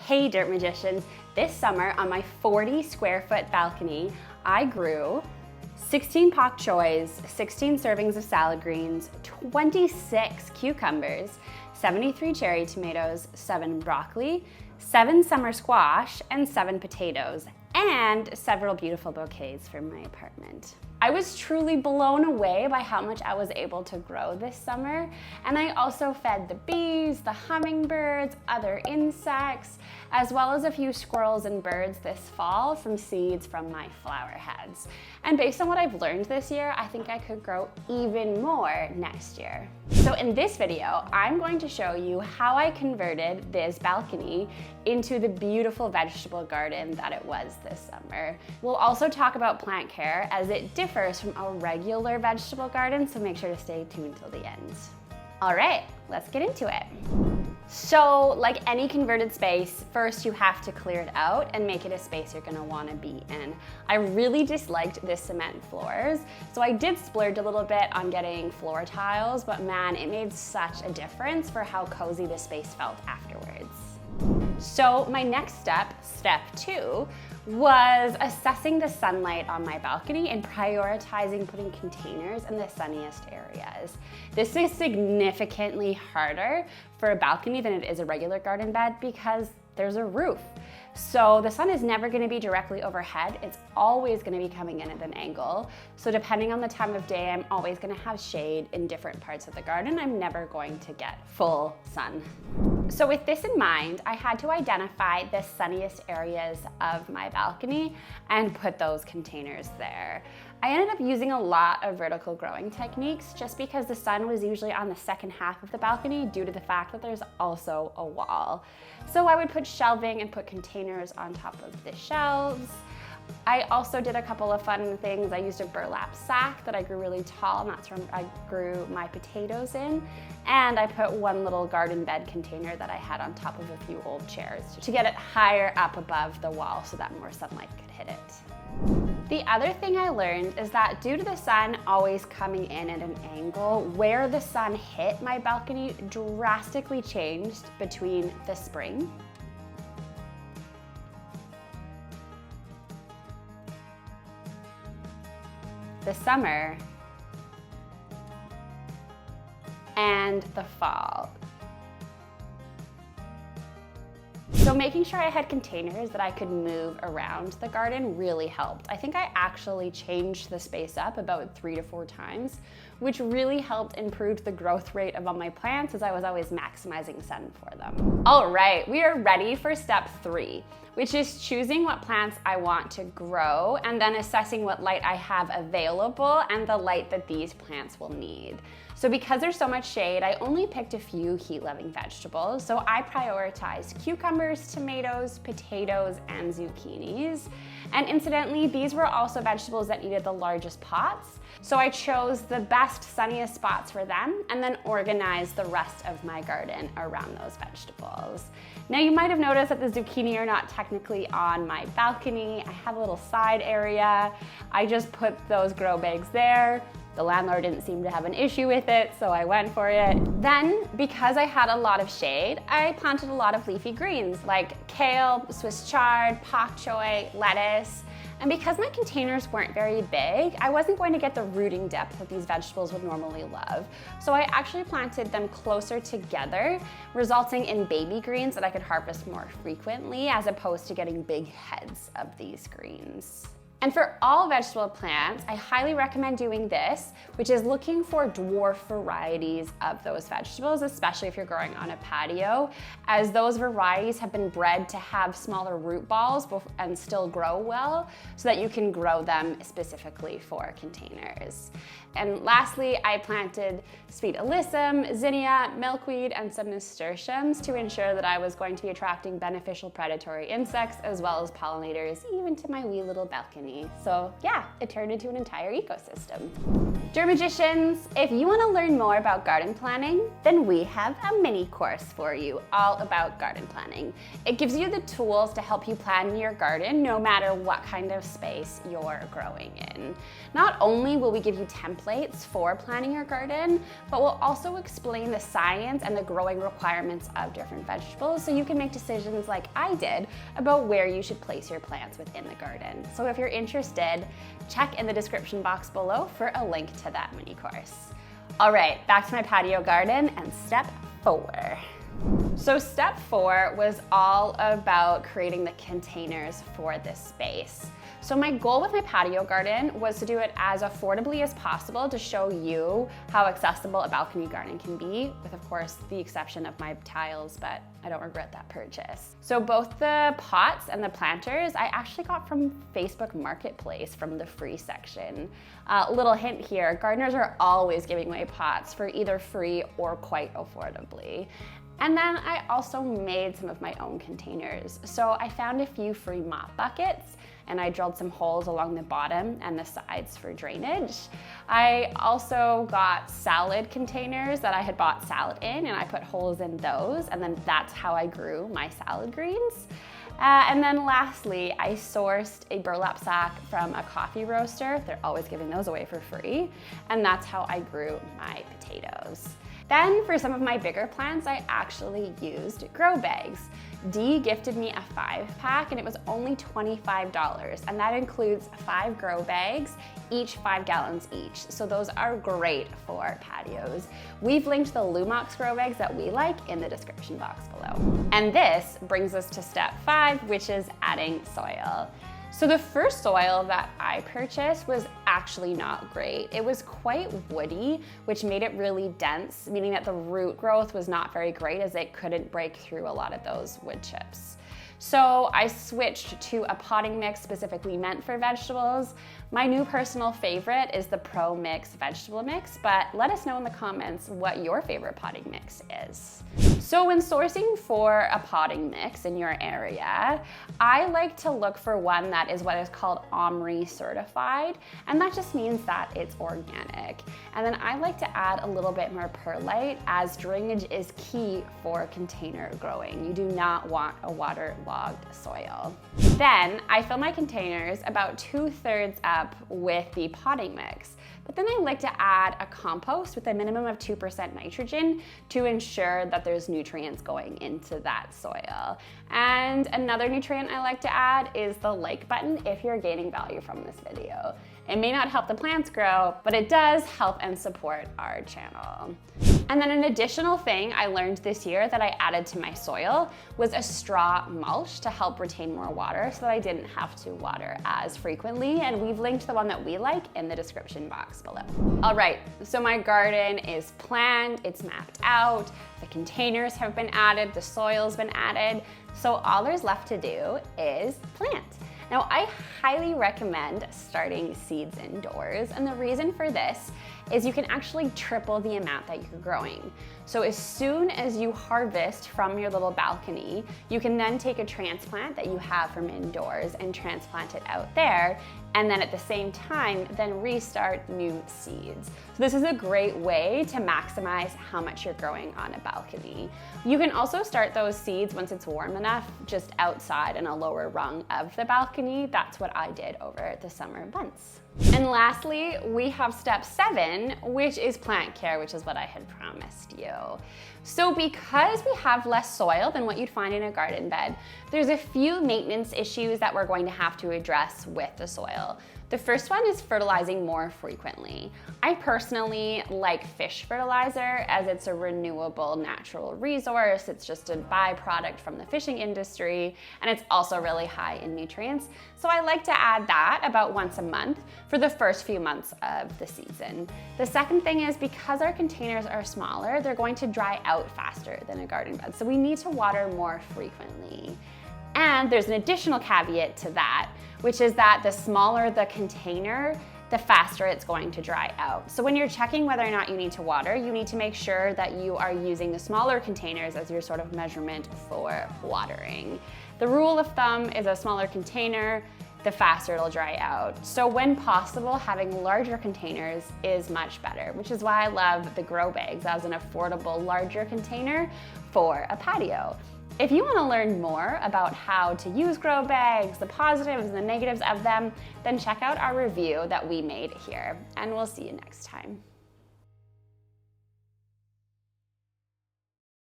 Hey Dirt Magicians, this summer on my 40 square foot balcony, I grew 16 pak choys, 16 servings of salad greens, 26 cucumbers, 73 cherry tomatoes, 7 broccoli, 7 summer squash, and 7 potatoes, and several beautiful bouquets for my apartment. I was truly blown away by how much I was able to grow this summer, and I also fed the bees, the hummingbirds, other insects, as well as a few squirrels and birds this fall from seeds from my flower heads. And based on what I've learned this year, I think I could grow even more next year. So in this video, I'm going to show you how I converted this balcony into the beautiful vegetable garden that it was this summer. We'll also talk about plant care as it differs from a regular vegetable garden, so make sure to stay tuned till the end. All right, let's get into it. So like any converted space, first you have to clear it out and make it a space you're gonna wanna be in. I really disliked this cement floors, so I did splurge a little bit on getting floor tiles, but man, it made such a difference for how cozy the space felt afterwards. So my next step, step 2, was assessing the sunlight on my balcony and prioritizing putting containers in the sunniest areas. This is significantly harder for a balcony than it is a regular garden bed because there's a roof. So the sun is never gonna be directly overhead. It's always gonna be coming in at an angle. So depending on the time of day, I'm always gonna have shade in different parts of the garden. I'm never going to get full sun. So with this in mind, I had to identify the sunniest areas of my balcony and put those containers there. I ended up using a lot of vertical growing techniques just because the sun was usually on the second half of the balcony due to the fact that there's also a wall. So I would put shelving and put containers on top of the shelves. I also did a couple of fun things. I used a burlap sack that I grew really tall, and that's where I grew my potatoes in. And I put one little garden bed container that I had on top of a few old chairs to get it higher up above the wall so that more sunlight could hit it. The other thing I learned is that due to the sun always coming in at an angle, where the sun hit my balcony drastically changed between the spring, the summer, and the fall. So making sure I had containers that I could move around the garden really helped. I think I actually changed the space up about 3 to 4 times, which really helped improve the growth rate of all my plants as I was always maximizing sun for them. All right, we are ready for step 3, which is choosing what plants I want to grow and then assessing what light I have available and the light that these plants will need. So because there's so much shade, I only picked a few heat-loving vegetables. So I prioritized cucumbers, tomatoes, potatoes, and zucchinis. And incidentally, these were also vegetables that needed the largest pots. So I chose the best, sunniest spots for them and then organized the rest of my garden around those vegetables. Now you might have noticed that the zucchini are not technically on my balcony. I have a little side area. I just put those grow bags there. The landlord didn't seem to have an issue with it, so I went for it. Then, because I had a lot of shade, I planted a lot of leafy greens like kale, Swiss chard, pak choi, lettuce. And because my containers weren't very big, I wasn't going to get the rooting depth that these vegetables would normally love. So I actually planted them closer together, resulting in baby greens that I could harvest more frequently as opposed to getting big heads of these greens. And for all vegetable plants, I highly recommend doing this, which is looking for dwarf varieties of those vegetables, especially if you're growing on a patio, as those varieties have been bred to have smaller root balls and still grow well, so that you can grow them specifically for containers. And lastly, I planted sweet alyssum, zinnia, milkweed, and some nasturtiums to ensure that I was going to be attracting beneficial predatory insects as well as pollinators, even to my wee little balcony. balcony. So yeah, it turned into an entire ecosystem. Dermagicians, if you want to learn more about garden planning, then we have a mini course for you all about garden planning. It gives you the tools to help you plan your garden no matter what kind of space you're growing in. Not only will we give you templates for planning your garden, but we'll also explain the science and the growing requirements of different vegetables so you can make decisions like I did about where you should place your plants within the garden. So if you're interested, check in the description box below for a link to that mini course. All right, back to my patio garden and step 4. So step 4 was all about creating the containers for this space. So my goal with my patio garden was to do it as affordably as possible to show you how accessible a balcony garden can be, with of course the exception of my tiles, but I don't regret that purchase. So both the pots and the planters I actually got from Facebook Marketplace from the free section. Little hint here, gardeners are always giving away pots for either free or quite affordably. And then I also made some of my own containers. So I found a few free mop buckets and I drilled some holes along the bottom and the sides for drainage. I also got salad containers that I had bought salad in, and I put holes in those, and then that's how I grew my salad greens. And then lastly, I sourced a burlap sack from a coffee roaster. They're always giving those away for free. And that's how I grew my potatoes. Then for some of my bigger plants, I actually used grow bags. Dee gifted me a 5-pack and it was only $25, and that includes 5 grow bags, each 5 gallons each. So those are great for patios. We've linked the Lumox grow bags that we like in the description box below. And this brings us to step 5, which is adding soil. So the first soil that I purchased was actually not great. It was quite woody, which made it really dense, meaning that the root growth was not very great as it couldn't break through a lot of those wood chips. So I switched to a potting mix specifically meant for vegetables. My new personal favorite is the Pro Mix vegetable mix, but let us know in the comments what your favorite potting mix is. So when sourcing for a potting mix in your area, I like to look for one that is what is called OMRI certified, and that just means that it's organic. And then I like to add a little bit more perlite, as drainage is key for container growing. You do not want a waterlogged soil. Then I fill my containers about 2/3 up with the potting mix. But then I like to add a compost with a minimum of 2% nitrogen to ensure that there's nutrients going into that soil. And another nutrient I like to add is the like button if you're gaining value from this video. It may not help the plants grow, but it does help and support our channel. And then an additional thing I learned this year that I added to my soil was a straw mulch to help retain more water so that I didn't have to water as frequently. And we've linked the one that we like in the description box below. All right, so my garden is planned, it's mapped out, the containers have been added, the soil's been added. So all there's left to do is plant. Now, I highly recommend starting seeds indoors, and the reason for this is you can actually triple the amount that you're growing. So as soon as you harvest from your little balcony, you can then take a transplant that you have from indoors and transplant it out there, and then at the same time, then restart new seeds. So this is a great way to maximize how much you're growing on a balcony. You can also start those seeds once it's warm enough, just outside in a lower rung of the balcony. That's what I did over the summer months. And lastly, we have step 7, which is plant care, which is what I had promised you. So because we have less soil than what you'd find in a garden bed, there's a few maintenance issues that we're going to have to address with the soil. The first one is fertilizing more frequently. I personally like fish fertilizer as it's a renewable natural resource. It's just a byproduct from the fishing industry, and it's also really high in nutrients. So I like to add that about once a month for the first few months of the season. The second thing is because our containers are smaller, they're going to dry out faster than a garden bed. So we need to water more frequently. And there's an additional caveat to that, which is that the smaller the container, the faster it's going to dry out. So when you're checking whether or not you need to water, you need to make sure that you are using the smaller containers as your sort of measurement for watering. The rule of thumb is a smaller container, the faster it'll dry out. So when possible, having larger containers is much better, which is why I love the grow bags as an affordable, larger container for a patio. If you want to learn more about how to use grow bags, the positives and the negatives of them, then check out our review that we made here, and we'll see you next time.